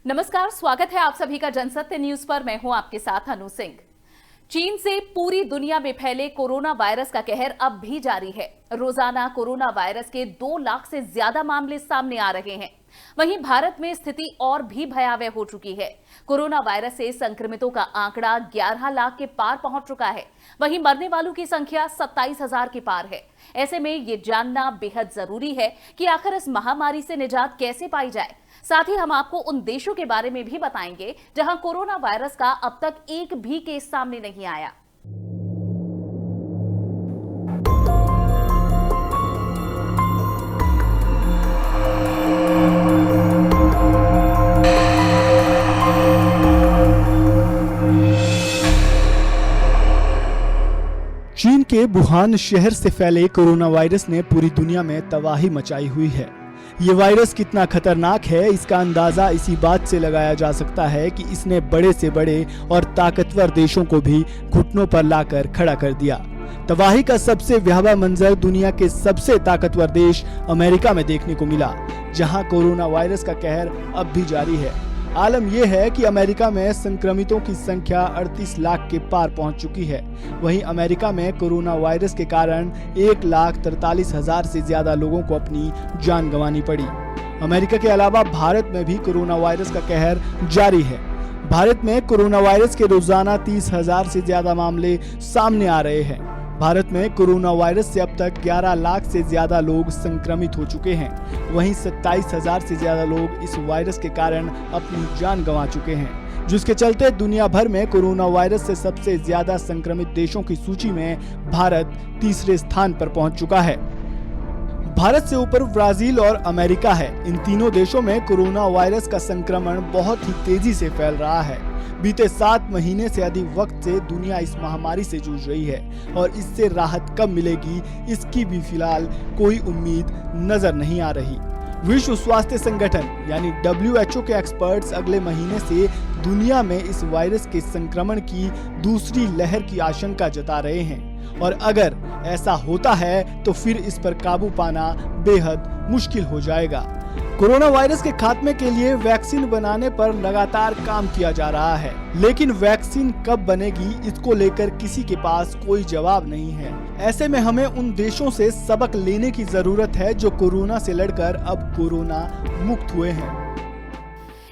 नमस्कार, स्वागत है आप सभी का जनसत्य न्यूज पर। मैं हूं आपके साथ अनु सिंह। चीन से पूरी दुनिया में फैले कोरोना वायरस का कहर अब भी जारी है। रोजाना कोरोना वायरस के 2 लाख से ज्यादा मामले सामने आ रहे हैं। वहीं भारत में स्थिति और भी भयावह हो चुकी है। कोरोना वायरस से संक्रमितों का आंकड़ा 11 लाख के पार पहुंच चुका है। वहीं मरने वालों की संख्या 27,000 के पार है। ऐसे में ये जानना बेहद जरूरी है कि आखिर इस महामारी से निजात कैसे पाई जाए। साथ ही हम आपको उन देशों के बारे में भी बताएंगे जहां कोरोना वायरस का अब तक एक भी केस सामने नहीं आया। चीन के वुहान शहर से फैले कोरोना वायरस ने पूरी दुनिया में तबाही मचाई हुई है। ये वायरस कितना खतरनाक है, इसका अंदाजा इसी बात से लगाया जा सकता है कि इसने बड़े से बड़े और ताकतवर देशों को भी घुटनों पर लाकर खड़ा कर दिया। तबाही का सबसे भयावह मंजर दुनिया के सबसे ताकतवर देश अमेरिका में देखने को मिला, जहां कोरोना वायरस का कहर अब भी जारी है। आलम यह है कि अमेरिका में संक्रमितों की संख्या 38 लाख के पार पहुंच चुकी है। वहीं अमेरिका में कोरोना वायरस के कारण 1,43,000 से ज्यादा लोगों को अपनी जान गंवानी पड़ी। अमेरिका के अलावा भारत में भी कोरोना वायरस का कहर जारी है। भारत में कोरोना वायरस के रोजाना 30,000 से ज्यादा मामले सामने आ रहे हैं। भारत में कोरोना वायरस से अब तक 11 लाख से ज्यादा लोग संक्रमित हो चुके हैं। वहीं 27,000 से ज्यादा लोग इस वायरस के कारण अपनी जान गंवा चुके हैं, जिसके चलते दुनिया भर में कोरोना वायरस से सबसे ज्यादा संक्रमित देशों की सूची में भारत तीसरे स्थान पर पहुंच चुका है। भारत से ऊपर ब्राजील और अमेरिका है। इन तीनों देशों में कोरोना वायरस का संक्रमण बहुत ही तेजी से फैल रहा है। बीते 7 महीने से अधिक वक्त से दुनिया इस महामारी से जूझ रही है और इससे राहत कब मिलेगी, इसकी भी फिलहाल कोई उम्मीद नजर नहीं आ रही। विश्व स्वास्थ्य संगठन यानी WHO के एक्सपर्ट्स अगले महीने से दुनिया में इस वायरस के संक्रमण की दूसरी लहर की आशंका जता रहे हैं और अगर ऐसा होता है तो फिर इस पर काबू पाना बेहद मुश्किल हो जाएगा। कोरोना वायरस के खात्मे के लिए वैक्सीन बनाने पर लगातार काम किया जा रहा है, लेकिन वैक्सीन कब बनेगी इसको लेकर किसी के पास कोई जवाब नहीं है। ऐसे में हमें उन देशों से सबक लेने की जरूरत है जो कोरोना से लड़कर अब कोरोना मुक्त हुए हैं।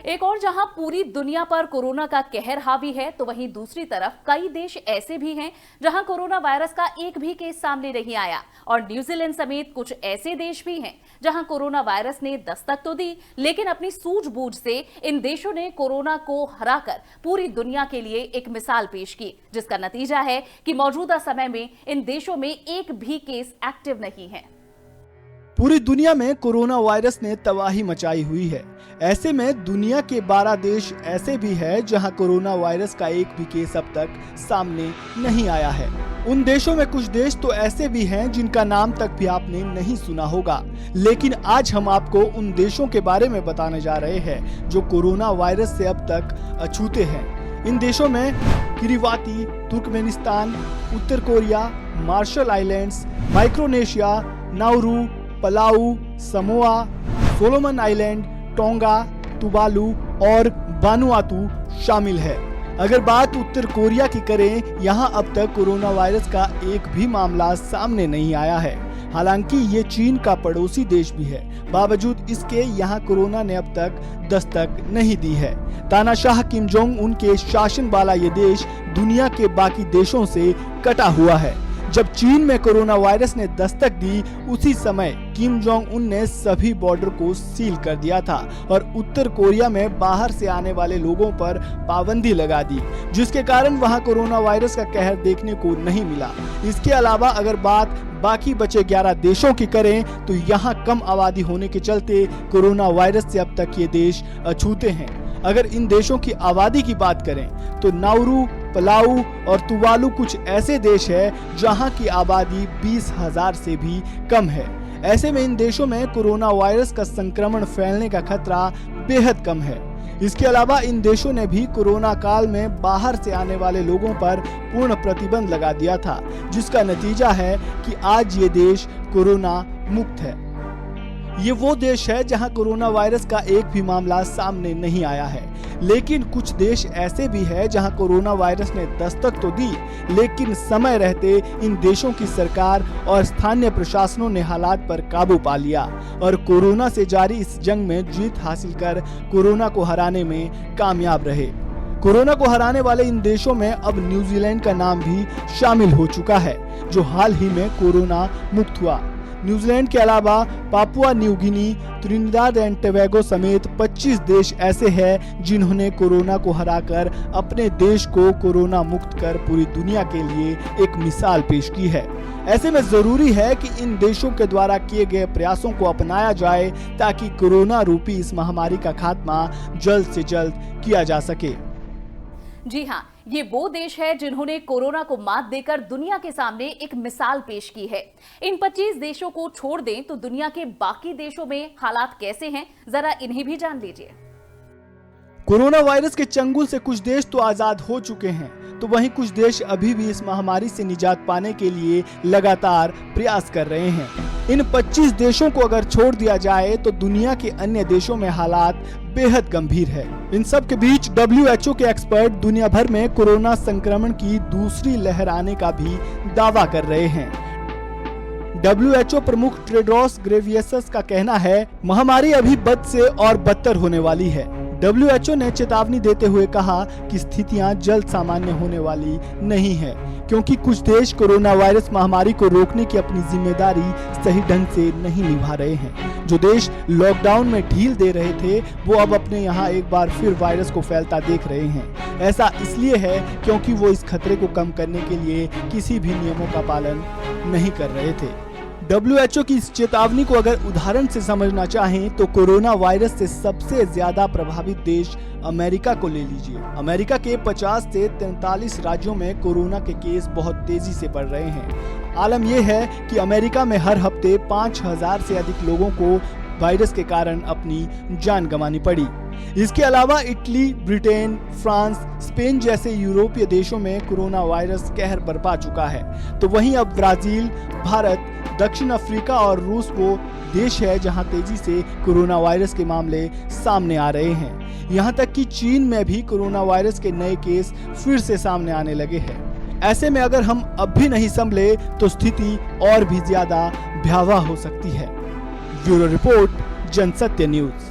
एक और जहां पूरी दुनिया पर कोरोना का कहर हावी है, तो वहीं दूसरी तरफ कई देश ऐसे भी हैं जहां कोरोना वायरस का एक भी केस सामने नहीं आया। और न्यूजीलैंड समेत कुछ ऐसे देश भी हैं जहां कोरोना वायरस ने दस्तक तो दी, लेकिन अपनी सूझबूझ से इन देशों ने कोरोना को हराकर पूरी दुनिया के लिए एक मिसाल पेश की, जिसका नतीजा है कि मौजूदा समय में इन देशों में एक भी केस एक्टिव नहीं है। पूरी दुनिया में कोरोना वायरस ने तबाही मचाई हुई है। ऐसे में दुनिया के 12 देश ऐसे भी हैं जहां कोरोना वायरस का एक भी केस अब तक सामने नहीं आया है। उन देशों में कुछ देश तो ऐसे भी हैं जिनका नाम तक भी आपने नहीं सुना होगा, लेकिन आज हम आपको उन देशों के बारे में बताने जा रहे हैं जो कोरोना वायरस से अब तक अछूते हैं। इन देशों में किरीबाती, तुर्कमेनिस्तान, उत्तर Korea, Marshall Islands, Micronesia, Nauru, Palau, Samoa, Solomon Island, Tonga, Tuvalu और वानुआतू शामिल है। अगर बात उत्तर कोरिया की करें, यहां अब तक कोरोना वायरस का एक भी मामला सामने नहीं आया है। हालांकि ये चीन का पड़ोसी देश भी है, बावजूद इसके यहाँ कोरोना ने अब तक दस्तक नहीं दी है। तानाशाह किम जोंग उन के शासन वाला ये देश दुनिया के बाकी देशों से कटा हुआ है। जब चीन में कोरोना वायरस ने दस्तक दी, उसी समय किम जोंग उन ने सभी बॉर्डर को सील कर दिया था और उत्तर कोरिया में बाहर से आने वाले लोगों पर पाबंदी लगा दी, जिसके कारण वहां कोरोना वायरस का कहर देखने को नहीं मिला। इसके अलावा अगर बात बाकी बचे 11 देशों की करें, तो यहाँ कम आबादी होने के चलते कोरोना वायरस से अब तक ये देश अछूते हैं। अगर इन देशों की आबादी की बात करें तो नाउरू, पलाऊ और तुवालू कुछ ऐसे देश हैं जहां की आबादी 20,000 से भी कम है। ऐसे में इन देशों में कोरोना वायरस का संक्रमण फैलने का खतरा बेहद कम है। इसके अलावा इन देशों ने भी कोरोना काल में बाहर से आने वाले लोगों पर पूर्ण प्रतिबंध लगा दिया था, जिसका नतीजा है कि आज ये देश कोरोना मुक्त है। ये वो देश है जहां कोरोना वायरस का एक भी मामला सामने नहीं आया है। लेकिन कुछ देश ऐसे भी है जहां कोरोना वायरस ने दस्तक तो दी, लेकिन समय रहते इन देशों की सरकार और स्थानीय प्रशासनों ने हालात पर काबू पा लिया और कोरोना से जारी इस जंग में जीत हासिल कर कोरोना को हराने में कामयाब रहे। कोरोना को हराने वाले इन देशों में अब न्यूजीलैंड का नाम भी शामिल हो चुका है, जो हाल ही में कोरोना मुक्त हुआ। न्यूजीलैंड के अलावा Papua New Guinea, Trinidad and Tobago समेत 25 देश ऐसे हैं जिन्होंने कोरोना को हराकर अपने देश को कोरोना मुक्त कर पूरी दुनिया के लिए एक मिसाल पेश की है। ऐसे में जरूरी है कि इन देशों के द्वारा किए गए प्रयासों को अपनाया जाए ताकि कोरोना रूपी इस महामारी का खात्मा जल्द से जल्द किया जा सके। जी हां, ये वो देश है जिन्होंने कोरोना को मात देकर दुनिया के सामने एक मिसाल पेश की है। इन 25 देशों को छोड़ दें तो दुनिया के बाकी देशों में हालात कैसे हैं, जरा इन्हें भी जान लीजिए। कोरोना वायरस के चंगुल से कुछ देश तो आजाद हो चुके हैं, तो वहीं कुछ देश अभी भी इस महामारी से निजात पाने के लिए लगातार प्रयास कर रहे हैं। इन 25 देशों को अगर छोड़ दिया जाए तो दुनिया के अन्य देशों में हालात बेहद गंभीर है। इन सब के बीच WHO के एक्सपर्ट दुनिया भर में कोरोना संक्रमण की दूसरी लहर आने का भी दावा कर रहे हैं। WHO प्रमुख टेड्रोस घेब्रेयेसस का कहना है, महामारी अभी बद से और बदतर होने वाली है। WHO ने चेतावनी देते हुए कहा कि स्थितियां जल्द सामान्य होने वाली नहीं है, क्योंकि कुछ देश कोरोना वायरस महामारी को रोकने की अपनी जिम्मेदारी सही ढंग से नहीं निभा रहे हैं। जो देश लॉकडाउन में ढील दे रहे थे, वो अब अपने यहाँ एक बार फिर वायरस को फैलता देख रहे हैं। ऐसा इसलिए है क्योंकि वो इस खतरे को कम करने के लिए किसी भी नियमों का पालन नहीं कर रहे थे। WHO की इस चेतावनी को अगर उदाहरण से समझना चाहें तो कोरोना वायरस से सबसे ज्यादा प्रभावित देश अमेरिका को ले लीजिए। अमेरिका के 50 से 43 राज्यों में कोरोना के केस बहुत तेजी से बढ़ रहे हैं। आलम यह है कि अमेरिका में हर हफ्ते 5000 से अधिक लोगों को वायरस के कारण अपनी जान गंवानी पड़ी। इसके अलावा इटली, ब्रिटेन, फ्रांस, स्पेन जैसे यूरोपीय देशों में कोरोना वायरस कहर बरपा चुका है। तो वहीं अब ब्राजील, भारत, दक्षिण अफ्रीका और रूस वो देश है जहां तेजी से कोरोना वायरस के मामले सामने आ रहे हैं। यहां तक कि चीन में भी कोरोना वायरस के नए केस फिर से सामने आने लगे हैं। ऐसे में अगर हम अब भी नहीं संभले तो स्थिति और भी ज्यादा भयावह हो सकती है। Bureau report, Jansatya news.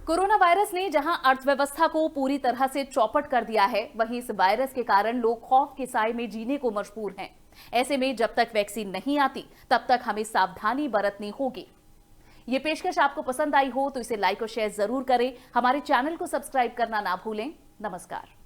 Corona virus ने जहां अर्थव्यवस्था को पूरी तरह से चौपट कर दिया है, वहीं इस वायरस के कारण लोग खौफ के साए में जीने को मजबूर हैं। ऐसे में जब तक वैक्सीन नहीं आती, तब तक हमें सावधानी बरतनी होगी। ये पेशकश आपको पसंद आई हो तो इसे लाइक और शेयर जरूर करें। हमारे चैनल को सब्सक्राइब करना ना भूलें। नमस्कार।